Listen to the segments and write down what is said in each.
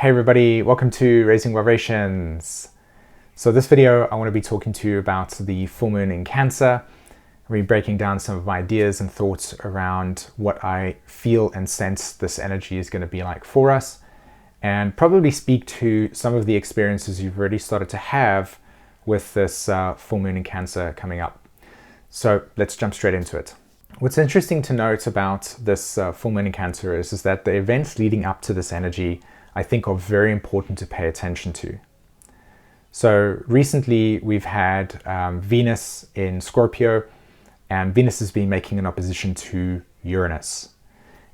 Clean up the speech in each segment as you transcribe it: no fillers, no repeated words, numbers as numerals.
Hey everybody, welcome to Raising Vibrations. So this video, I want to be talking to you about the full moon in Cancer. We'll be breaking down some of my ideas and thoughts around what I feel and sense this energy is going to be like for us, and probably speak to some of the experiences you've already started to have with this full moon in Cancer coming up. So let's jump straight into it. What's interesting to note about this full moon in Cancer is that the events leading up to this energy, I think, are very important to pay attention to. So recently we've had Venus in Scorpio, and Venus has been making an opposition to Uranus.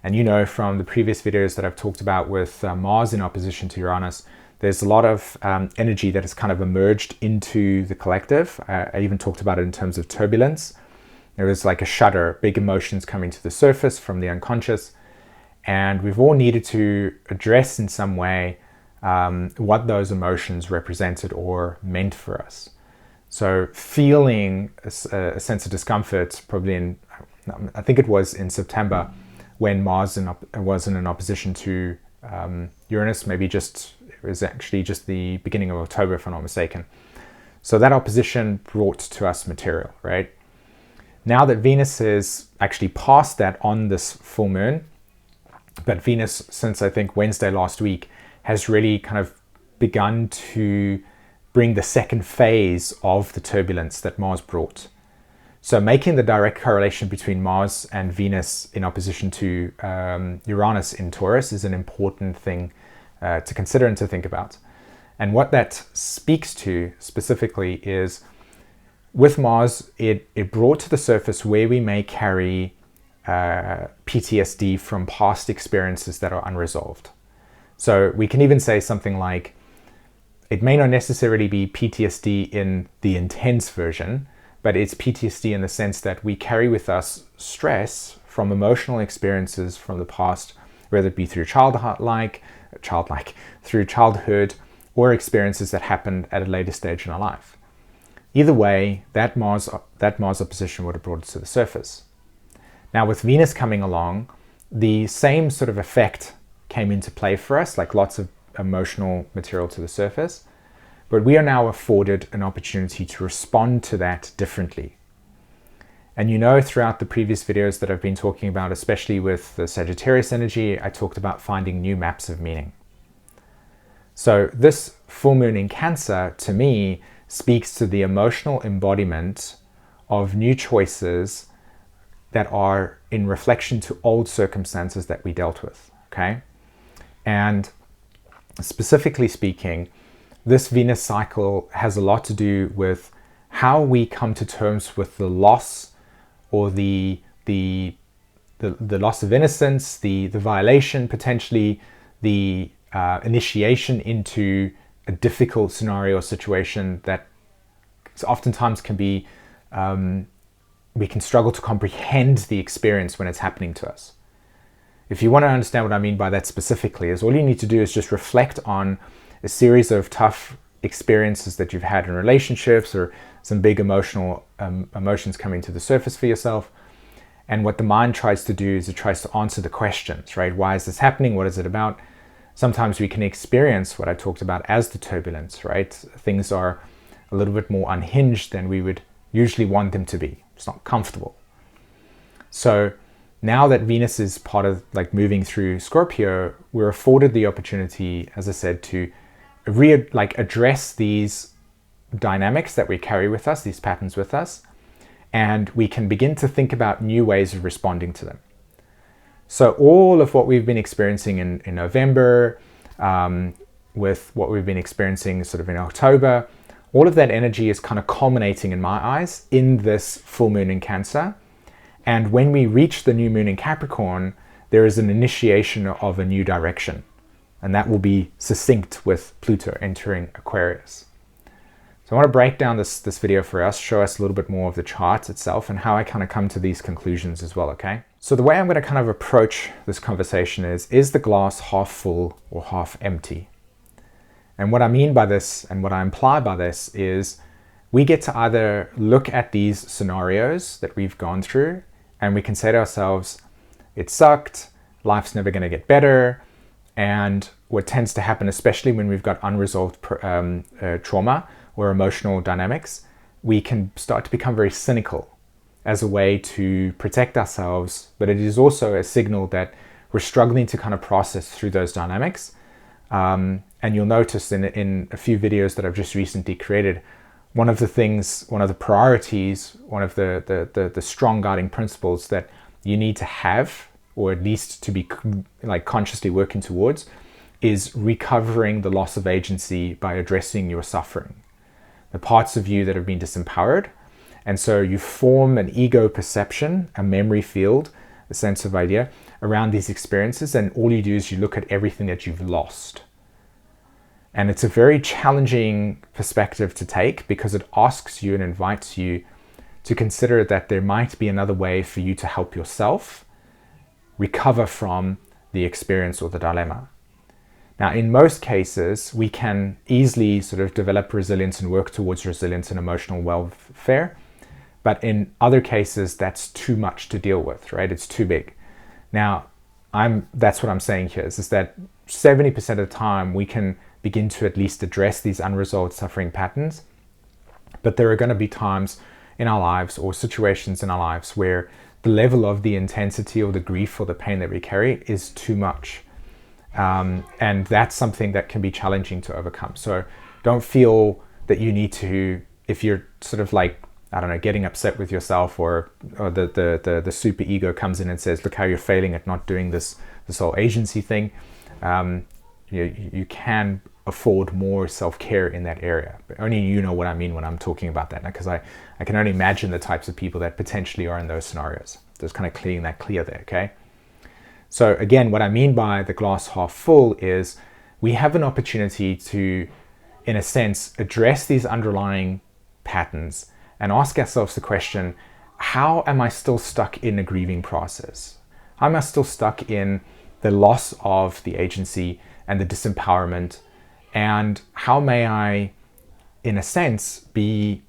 And you know from the previous videos that I've talked about with Mars in opposition to Uranus, there's a lot of energy that has kind of emerged into the collective. I even talked about it in terms of turbulence. There was like a shudder, big emotions coming to the surface from the unconscious. And we've all needed to address in some way what those emotions represented or meant for us. So feeling a sense of discomfort, probably I think it was in September, when Mars was in an opposition to Uranus, it was actually just the beginning of October, if I'm not mistaken. So that opposition brought to us material, right? Now that Venus is actually past that on this full moon, but Venus, since I think Wednesday last week, has really kind of begun to bring the second phase of the turbulence that Mars brought. So making the direct correlation between Mars and Venus in opposition to Uranus in Taurus is an important thing to consider and to think about. And what that speaks to specifically is, with Mars, it brought to the surface where we may carry PTSD from past experiences that are unresolved. So we can even say something like, it may not necessarily be PTSD in the intense version, but it's PTSD in the sense that we carry with us stress from emotional experiences from the past, whether it be through through childhood, or experiences that happened at a later stage in our life. Either way, that Mars opposition would have brought it to the surface. Now with Venus coming along, the same sort of effect came into play for us, like lots of emotional material to the surface, but we are now afforded an opportunity to respond to that differently. And you know, throughout the previous videos that I've been talking about, especially with the Sagittarius energy, I talked about finding new maps of meaning. So this full moon in Cancer, to me, speaks to the emotional embodiment of new choices that are in reflection to old circumstances that we dealt with, okay? And specifically speaking, this Venus cycle has a lot to do with how we come to terms with the loss, or the loss of innocence, the violation, potentially the initiation into a difficult scenario or situation that oftentimes can be, we can struggle to comprehend the experience when it's happening to us. If you want to understand what I mean by that specifically, is all you need to do is just reflect on a series of tough experiences that you've had in relationships, or some big emotions coming to the surface for yourself. And what the mind tries to do is it tries to answer the questions, right? Why is this happening? What is it about? Sometimes we can experience what I talked about as the turbulence, right? Things are a little bit more unhinged than we would usually want them to be. It's not comfortable. So now that Venus is part of moving through Scorpio, we're afforded the opportunity, as I said, to address these dynamics that we carry with us, these patterns with us, and we can begin to think about new ways of responding to them. So all of what we've been experiencing in November, with what we've been experiencing sort of in October, all of that energy is kind of culminating in my eyes in this full moon in Cancer. And when we reach the new moon in Capricorn, there is an initiation of a new direction. And that will be succinct with Pluto entering Aquarius. So I want to break down this video for us, show us a little bit more of the chart itself and how I kind of come to these conclusions as well, okay? So the way I'm going to kind of approach this conversation is the glass half full or half empty? And what I mean by this, and what I imply by this, is we get to either look at these scenarios that we've gone through and we can say to ourselves, it sucked, life's never going to get better, and what tends to happen, especially when we've got unresolved trauma or emotional dynamics, we can start to become very cynical as a way to protect ourselves, but it is also a signal that we're struggling to kind of process through those dynamics. And you'll notice in a few videos that I've just recently created, one of the priorities, one of the strong guiding principles that you need to have, or at least to be like consciously working towards, is recovering the loss of agency by addressing your suffering, the parts of you that have been disempowered. And so you form an ego perception, a memory field, a sense of idea around these experiences, and all you do is you look at everything that you've lost. And it's a very challenging perspective to take, because it asks you and invites you to consider that there might be another way for you to help yourself recover from the experience or the dilemma. Now, in most cases, we can easily sort of develop resilience and work towards resilience and emotional welfare. But in other cases, that's too much to deal with, right? It's too big. Now, that's what I'm saying here is that 70% of the time we can begin to at least address these unresolved suffering patterns. But there are going to be times in our lives or situations in our lives where the level of the intensity or the grief or the pain that we carry is too much. And that's something that can be challenging to overcome. So don't feel that you need to, if you're sort of like, I don't know, getting upset with yourself, or the super ego comes in and says, look how you're failing at not doing this whole agency thing. You can afford more self-care in that area. But only you know what I mean when I'm talking about that, because I can only imagine the types of people that potentially are in those scenarios. Just kind of clearing that clear there, okay? So again, what I mean by the glass half full is we have an opportunity to, in a sense, address these underlying patterns and ask ourselves the question, how am I still stuck in a grieving process? How am I still stuck in the loss of the agency and the disempowerment? And how may I, in a sense, I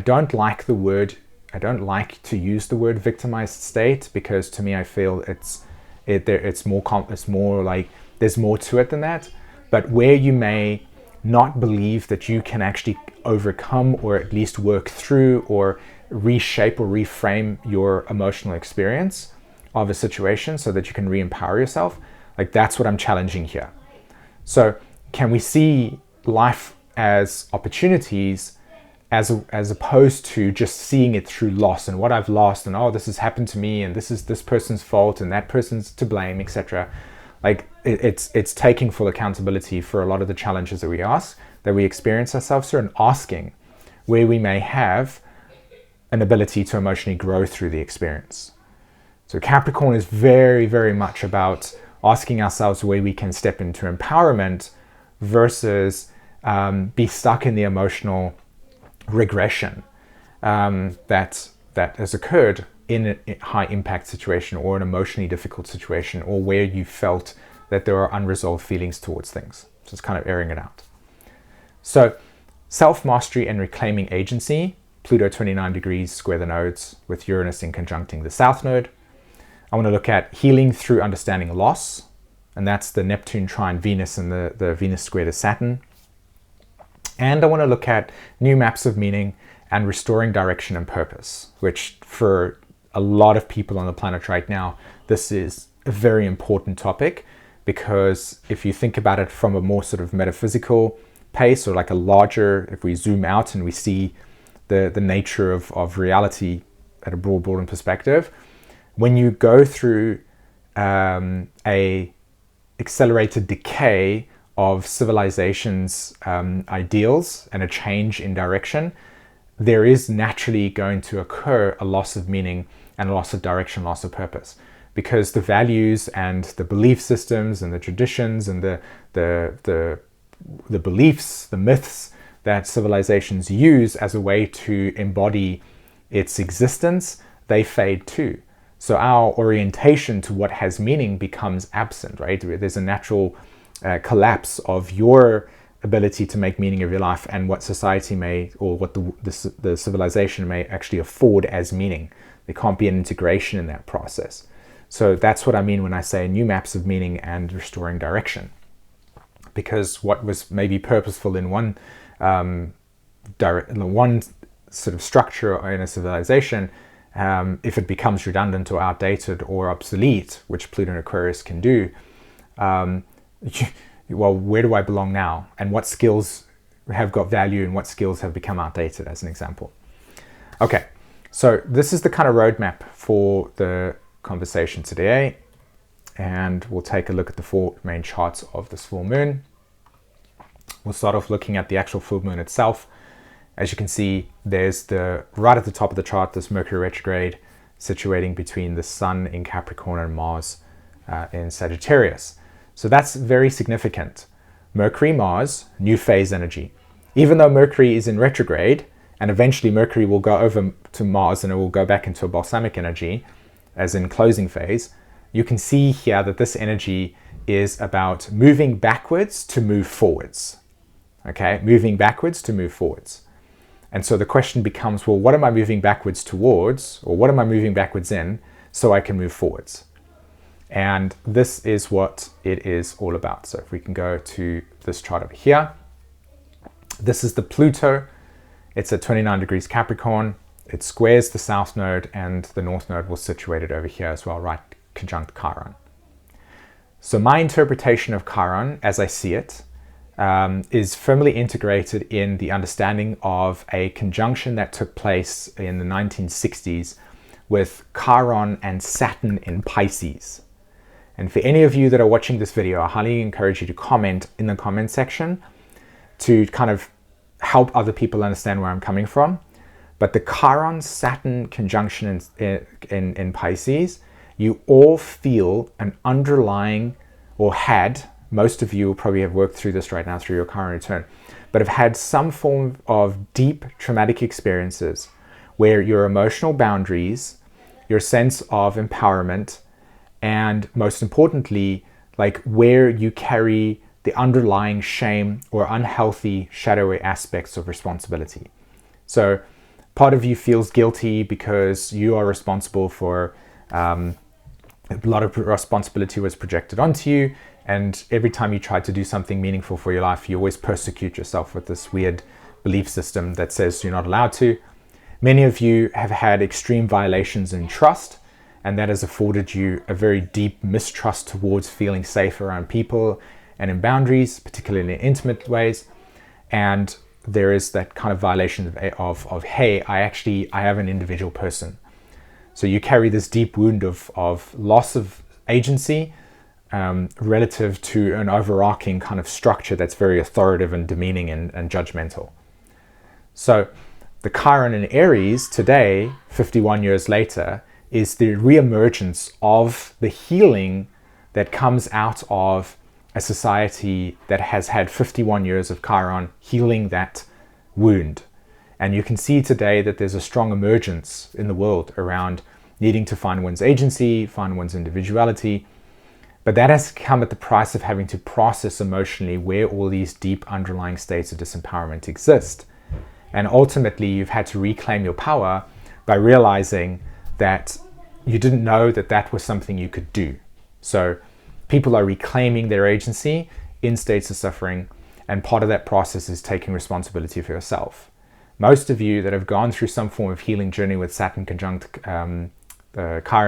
don't like the word, I don't like to use the word victimized state, because to me I feel it's more like there's more to it than that. But where you may not believe that you can actually overcome, or at least work through, or reshape or reframe your emotional experience of a situation so that you can re-empower yourself, like that's what I'm challenging here. So can we see life as opportunities as opposed to just seeing it through loss and what I've lost, and oh, this has happened to me, and this is this person's fault, and that person's to blame, etc. Like it's taking full accountability for a lot of the challenges that we experience ourselves through, and asking where we may have an ability to emotionally grow through the experience. So Capricorn is very, very much about asking ourselves where we can step into empowerment versus be stuck in the emotional regression that has occurred in a high impact situation, or an emotionally difficult situation, or where you felt that there are unresolved feelings towards things. So it's kind of airing it out. So self-mastery and reclaiming agency, Pluto 29 degrees square the nodes with Uranus in conjuncting the South Node. I want to look at healing through understanding loss, and that's the Neptune trine Venus and the Venus square to Saturn. And I want to look at new maps of meaning and restoring direction and purpose, which for a lot of people on the planet right now, this is a very important topic, because if you think about it from a more sort of metaphysical pace, or like a larger, if we zoom out and we see the nature of reality at a broad perspective, when you go through a accelerated decay of civilization's ideals and a change in direction, there is naturally going to occur a loss of meaning and a loss of direction, loss of purpose, because the values and the belief systems and the traditions and the beliefs, the myths that civilizations use as a way to embody its existence, they fade too. So our orientation to what has meaning becomes absent, right? There's a natural collapse of your ability to make meaning of your life and what society may, or what the civilization may actually afford as meaning. There can't be an integration in that process. So that's what I mean when I say new maps of meaning and restoring direction. Because what was maybe purposeful in one sort of structure in a civilization, if it becomes redundant or outdated or obsolete, which Pluto and Aquarius can do, well, where do I belong now? And what skills have got value and what skills have become outdated, as an example. Okay, so this is the kind of roadmap for the conversation today. And we'll take a look at the 4 main charts of this full moon. We'll start off looking at the actual full moon itself. As you can see, there's right at the top of the chart, this Mercury retrograde situating between the Sun in Capricorn and Mars in Sagittarius. So that's very significant. Mercury, Mars, new phase energy. Even though Mercury is in retrograde, and eventually Mercury will go over to Mars and it will go back into a balsamic energy, as in closing phase, you can see here that this energy is about moving backwards to move forwards. Okay, moving backwards to move forwards. And so the question becomes, well, what am I moving backwards towards, or what am I moving backwards in so I can move forwards? And this is what it is all about. So if we can go to this chart over here, this is the Pluto. It's at 29 degrees Capricorn. It squares the south node, and the north node was situated over here as well, right conjunct Chiron. So my interpretation of Chiron, as I see it, is firmly integrated in the understanding of a conjunction that took place in the 1960s with Chiron and Saturn in Pisces. And for any of you that are watching this video, I highly encourage you to comment in the comment section to kind of help other people understand where I'm coming from. But the Chiron-Saturn conjunction in Pisces, you all feel an underlying, or had, most of you will probably have worked through this right now through your Chiron return, but have had some form of deep traumatic experiences where your emotional boundaries, your sense of empowerment, and most importantly, like where you carry the underlying shame or unhealthy shadowy aspects of responsibility. So part of you feels guilty because you are responsible for a lot of responsibility was projected onto you, and every time you try to do something meaningful for your life, you always persecute yourself with this weird belief system that says you're not allowed to. Many of you have had extreme violations in trust, and that has afforded you a very deep mistrust towards feeling safe around people and in boundaries, particularly in intimate ways. And there is that kind of violation of hey, I have an individual person. So you carry this deep wound of loss of agency relative to an overarching kind of structure that's very authoritative and demeaning and judgmental. So the Chiron in Aries today, 51 years later, is the reemergence of the healing that comes out of a society that has had 51 years of Chiron healing that wound. And you can see today that there's a strong emergence in the world around needing to find one's agency, find one's individuality. But that has come at the price of having to process emotionally where all these deep underlying states of disempowerment exist. And ultimately, you've had to reclaim your power by realizing that you didn't know that that was something you could do. So people are reclaiming their agency in states of suffering, and part of that process is taking responsibility for yourself. Most of you that have gone through some form of healing journey with Saturn conjunct Chiron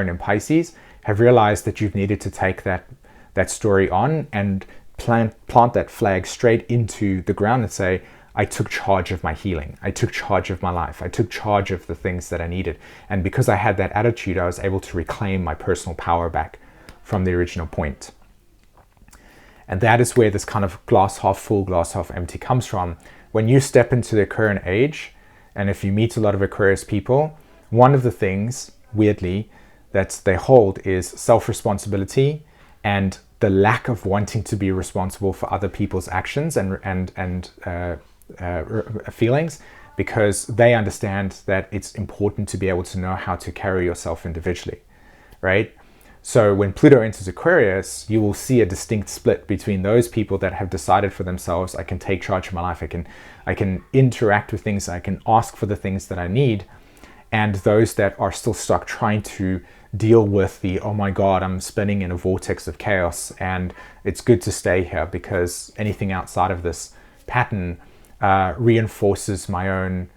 in Pisces have realized that you've needed to take that story on and plant that flag straight into the ground and say, I took charge of my healing. I took charge of my life. I took charge of the things that I needed. And because I had that attitude, I was able to reclaim my personal power back from the original point. And that is where this kind of glass half full, glass half empty comes from. When you step into the Aquarian age, and if you meet a lot of Aquarius people, one of the things, weirdly, that they hold is self-responsibility and the lack of wanting to be responsible for other people's actions and feelings, because they understand that it's important to be able to know how to carry yourself individually, right? So when Pluto enters Aquarius, you will see a distinct split between those people that have decided for themselves, I can take charge of my life, I can interact with things, I can ask for the things that I need, and those that are still stuck trying to deal with the, oh my God, I'm spinning in a vortex of chaos and it's good to stay here because anything outside of this pattern reinforces my own,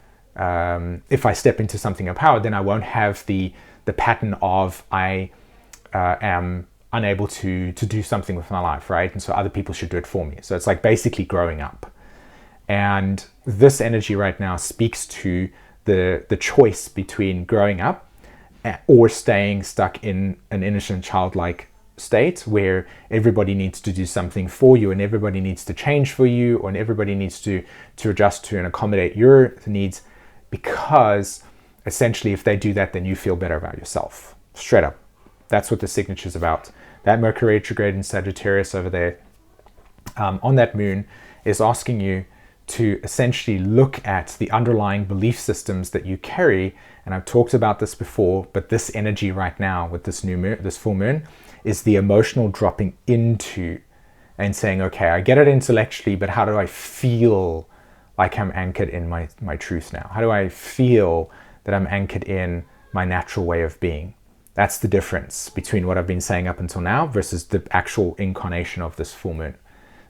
if I step into something of power, then I won't have the pattern of I am unable to do something with my life, right? And so other people should do it for me. So it's like basically growing up. And this energy right now speaks to the choice between growing up or staying stuck in an innocent childlike state where everybody needs to do something for you and everybody needs to change for you, or and everybody needs to adjust to and accommodate your needs, because essentially if they do that, then you feel better about yourself. Straight up. That's what the signature is about. That Mercury retrograde in Sagittarius over there on that moon is asking you to essentially look at the underlying belief systems that you carry. And I've talked about this before, but this energy right now with this new moon, this full moon, is the emotional dropping into and saying, okay, I get it intellectually, but how do I feel like I'm anchored in my truth now? How do I feel that I'm anchored in my natural way of being? That's the difference between what I've been saying up until now versus the actual incarnation of this full moon.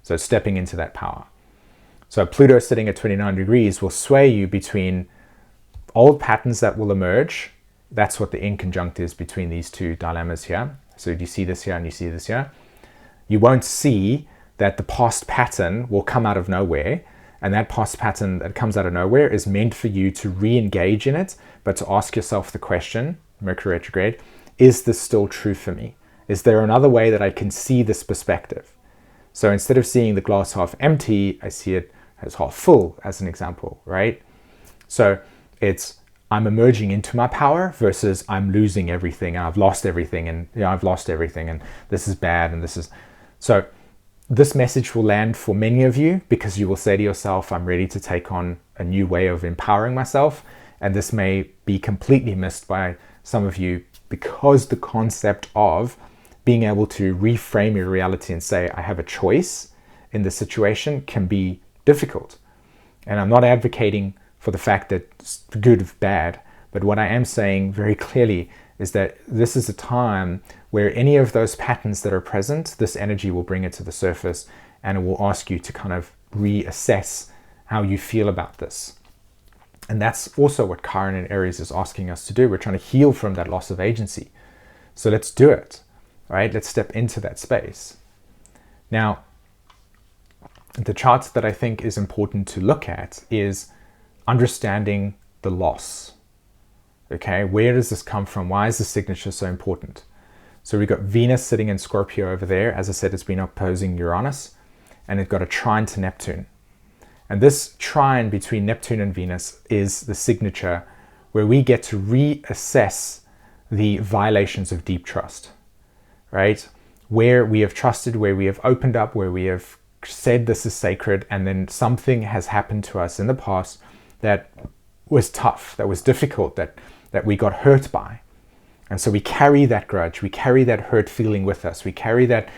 So stepping into that power. So Pluto sitting at 29 degrees will sway you between old patterns that will emerge. That's what the inconjunct is between these two dilemmas here. So you see this here and you see this here. You won't see that the past pattern will come out of nowhere. And that past pattern that comes out of nowhere is meant for you to re-engage in it, but to ask yourself the question, Mercury retrograde, is this still true for me? Is there another way that I can see this perspective? So instead of seeing the glass half empty, I see it as half full, as an example, right? So it's I'm emerging into my power versus I'm losing everything and I've lost everything and I've lost everything and this is bad and this is... So this message will land for many of you because you will say to yourself, I'm ready to take on a new way of empowering myself. And this may be completely missed by some of you because the concept of being able to reframe your reality and say, I have a choice in this situation can be difficult. And I'm not advocating for the fact that it's good or bad, but what I am saying very clearly is that this is a time where any of those patterns that are present, this energy will bring it to the surface and it will ask you to kind of reassess how you feel about this. And that's also what Chiron in Aries is asking us to do. We're trying to heal from that loss of agency. So let's do it, right? Let's step into that space. Now, the chart that I think is important to look at is understanding the loss. Okay, where does this come from? Why is the signature so important? So we've got Venus sitting in Scorpio over there. As I said, it's been opposing Uranus, and it's got a trine to Neptune. And this trine between Neptune and Venus is the signature where we get to reassess the violations of deep trust, right? Where we have trusted, where we have opened up, where we have said this is sacred, and then something has happened to us in the past that was tough, that was difficult, that we got hurt by. And so we carry that grudge, we carry that hurt feeling with us, we carry that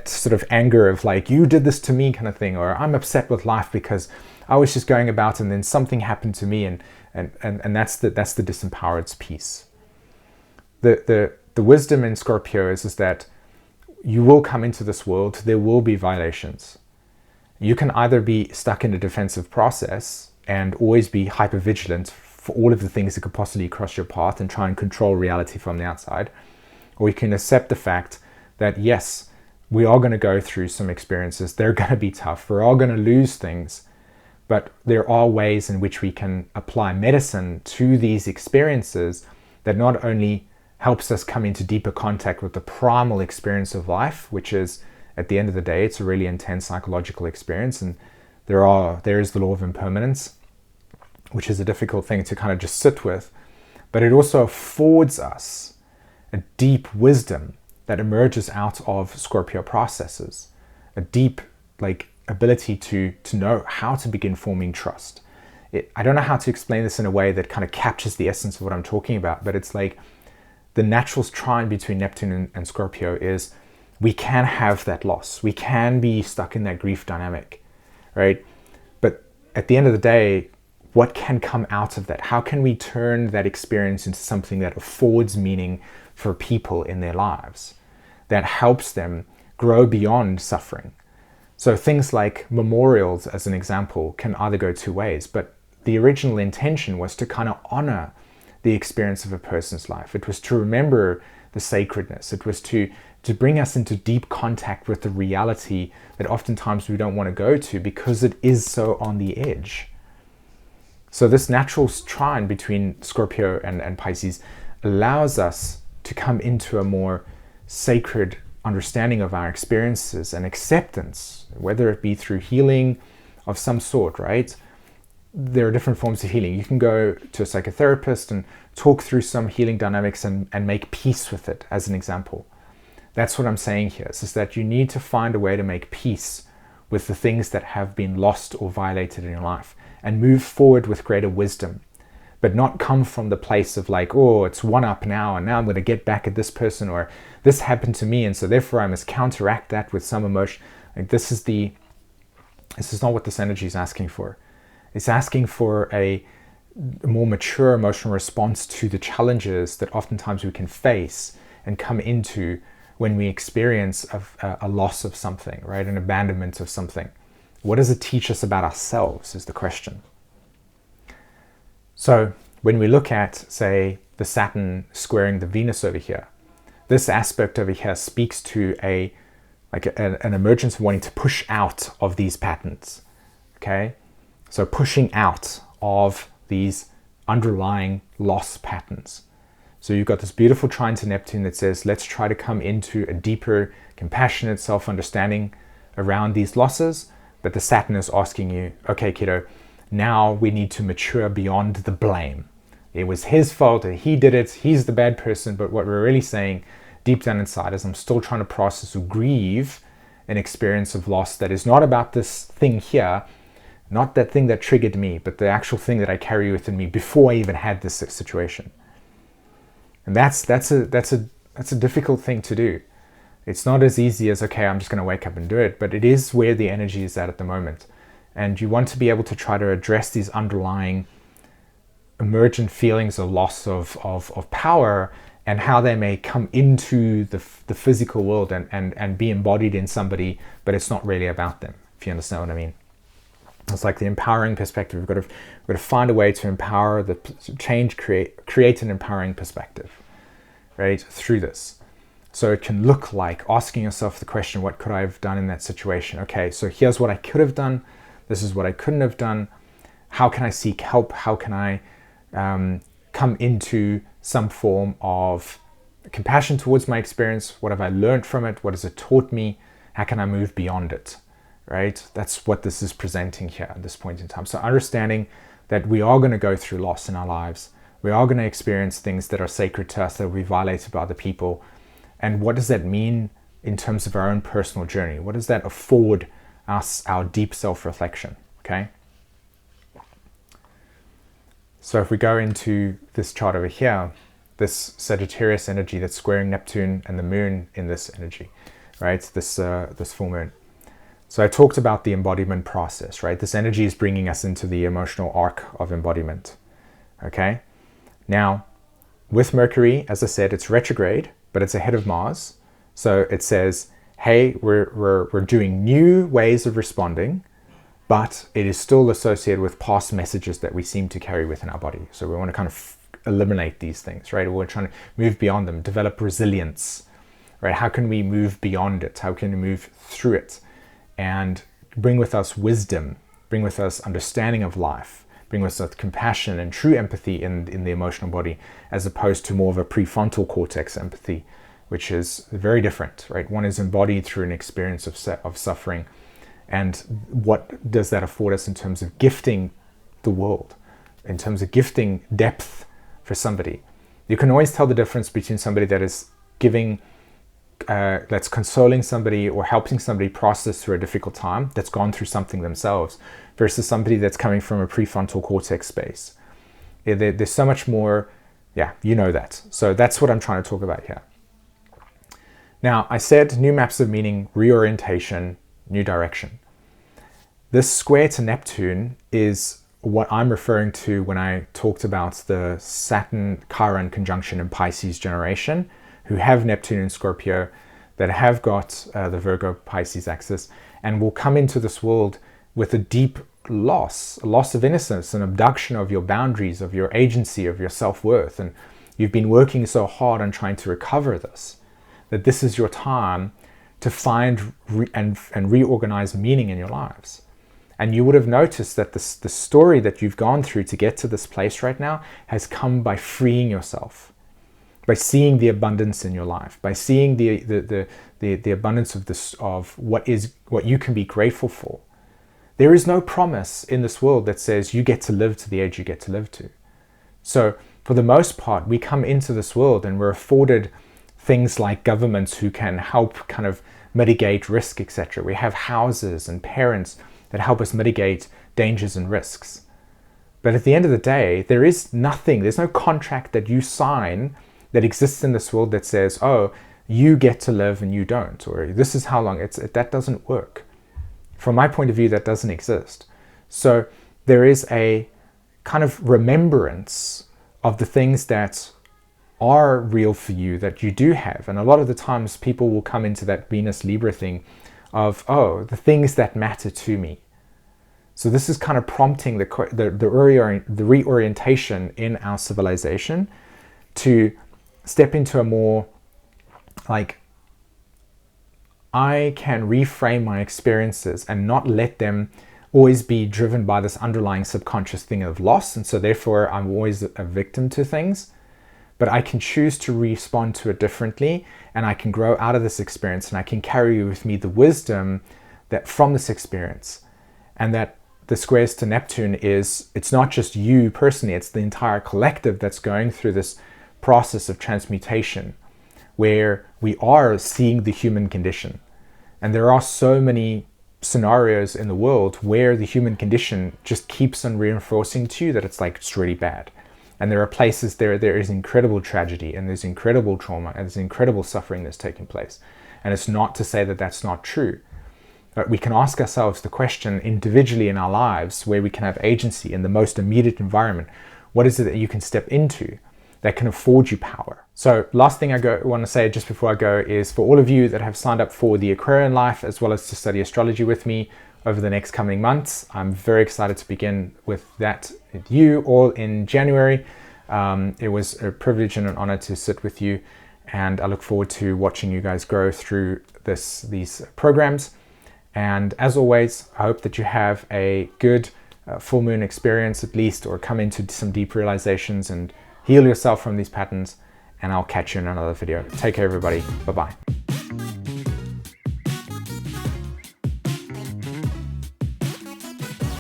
sort of anger of like, you did this to me kind of thing, or I'm upset with life because I was just going about and then something happened to me, and that's the disempowered piece. The wisdom in Scorpio is that you will come into this world, there will be violations. You can either be stuck in a defensive process and always be hyper vigilant for all of the things that could possibly cross your path and try and control reality from the outside, or you can accept the fact that yes, we are going to go through some experiences, they're going to be tough, we're all going to lose things, but there are ways in which we can apply medicine to these experiences that not only helps us come into deeper contact with the primal experience of life, which is, at the end of the day, it's a really intense psychological experience, and there is the law of impermanence, which is a difficult thing to kind of just sit with, but it also affords us a deep wisdom that emerges out of Scorpio processes, a deep ability to know how to begin forming trust. I don't know how to explain this in a way that kind of captures the essence of what I'm talking about, but it's like the natural trine between Neptune and Scorpio is we can have that loss. We can be stuck in that grief dynamic, right? But at the end of the day, what can come out of that? How can we turn that experience into something that affords meaning for people in their lives, that helps them grow beyond suffering? So things like memorials, as an example, can either go two ways, but the original intention was to kind of honor the experience of a person's life. It was to remember the sacredness. It was to bring us into deep contact with the reality that oftentimes we don't want to go to because it is so on the edge. So this natural trine between Scorpio and Pisces allows us to come into a more sacred understanding of our experiences and acceptance, whether it be through healing of some sort, right? There are different forms of healing. You can go to a psychotherapist and talk through some healing dynamics and make peace with it, as an example. That's what I'm saying here, is that you need to find a way to make peace with the things that have been lost or violated in your life and move forward with greater wisdom, but not come from the place of like, oh, it's one up now and now I'm going to get back at this person, or this happened to me and so therefore I must counteract that with some emotion. Like this is not what this energy is asking for. It's asking for a more mature emotional response to the challenges that oftentimes we can face and come into when we experience a loss of something, right? An abandonment of something. What does it teach us about ourselves is the question. So when we look at, say, the Saturn squaring the Venus over here, this aspect over here speaks to an emergence of wanting to push out of these patterns, okay? So pushing out of these underlying loss patterns. So you've got this beautiful trine to Neptune that says, let's try to come into a deeper, compassionate self-understanding around these losses. But the Saturn is asking you, okay, kiddo, now we need to mature beyond the blame. It was his fault, he did it, he's the bad person. But what we're really saying deep down inside is I'm still trying to process or grieve an experience of loss that is not about this thing here, not that thing that triggered me, but the actual thing that I carry within me before I even had this situation. And that's a difficult thing to do. It's not as easy as, okay, I'm just going to wake up and do it, but it is where the energy is at the moment. And you want to be able to try to address these underlying emergent feelings of loss of power and how they may come into the physical world and be embodied in somebody, but it's not really about them, if you understand what I mean. It's like the empowering perspective. We've got to find a way to empower the change, create an empowering perspective, right, through this. So it can look like asking yourself the question, what could I have done in that situation? Okay, so here's what I could have done. This is what I couldn't have done. How can I seek help? How can I come into some form of compassion towards my experience? What have I learned from it? What has it taught me? How can I move beyond it? Right? That's what this is presenting here at this point in time. So understanding that we are going to go through loss in our lives. We are going to experience things that are sacred to us, that will be violated by other people. And what does that mean in terms of our own personal journey? What does that afford us, our deep self-reflection? Okay. So if we go into this chart over here, this Sagittarius energy that's squaring Neptune and the moon in this energy, right? This full moon. So I talked about the embodiment process, right? This energy is bringing us into the emotional arc of embodiment, okay? Now, with Mercury, as I said, it's retrograde, but it's ahead of Mars. So it says, hey, we're doing new ways of responding, but it is still associated with past messages that we seem to carry within our body. So we want to kind of eliminate these things, right? We're trying to move beyond them, develop resilience, right? How can we move beyond it? How can we move through it? And bring with us wisdom, bring with us understanding of life, bring with us compassion and true empathy in the emotional body, as opposed to more of a prefrontal cortex empathy, which is very different, right? One is embodied through an experience of suffering. And what does that afford us in terms of gifting the world, in terms of gifting depth for somebody? You can always tell the difference between somebody that is giving that's consoling somebody or helping somebody process through a difficult time, that's gone through something themselves, versus somebody that's coming from a prefrontal cortex space. There's so much more, you know that. So that's what I'm trying to talk about here. Now, I said new maps of meaning, reorientation, new direction. This square to Neptune is what I'm referring to when I talked about the Saturn-Chiron conjunction in Pisces generation, who have Neptune in Scorpio, that have got the Virgo-Pisces axis, and will come into this world with a deep loss, a loss of innocence, an abduction of your boundaries, of your agency, of your self-worth. And you've been working so hard on trying to recover this, that this is your time to find and reorganize meaning in your lives. And you would have noticed that the story that you've gone through to get to this place right now has come by freeing yourself, by seeing the abundance in your life, by seeing the abundance of what you can be grateful for. There is no promise in this world that says you get to live to the age you get to live to. So for the most part, we come into this world and we're afforded things like governments who can help kind of mitigate risk, etc. We have houses and parents that help us mitigate dangers and risks. But at the end of the day, there is nothing, there's no contract that you sign that exists in this world that says, oh, you get to live and you don't, or this is how long. That doesn't work. From my point of view, that doesn't exist. So there is a kind of remembrance of the things that are real for you, that you do have. And a lot of the times people will come into that Venus Libra thing of, oh, the things that matter to me. So this is kind of prompting the reorientation in our civilization to step into a more like, I can reframe my experiences and not let them always be driven by this underlying subconscious thing of loss. And so therefore I'm always a victim to things, but I can choose to respond to it differently, and I can grow out of this experience, and I can carry with me the wisdom that from this experience. And that the squares to Neptune it's not just you personally, it's the entire collective that's going through this process of transmutation, where we are seeing the human condition. And there are so many scenarios in the world where the human condition just keeps on reinforcing to you that it's really bad. And there are places there is incredible tragedy, and there's incredible trauma, and there's incredible suffering that's taking place. And it's not to say that that's not true. But we can ask ourselves the question individually in our lives, where we can have agency in the most immediate environment. What is it that you can step into that can afford you power? So last thing I want to say just before I go is, for all of you that have signed up for the Aquarian life as well as to study astrology with me over the next coming months, I'm very excited to begin with that with you all in January. It was a privilege and an honor to sit with you, and I look forward to watching you guys grow through these programs. And as always, I hope that you have a good full moon experience at least, or come into some deep realizations and heal yourself from these patterns. And I'll catch you in another video. Take care, everybody. Bye-bye.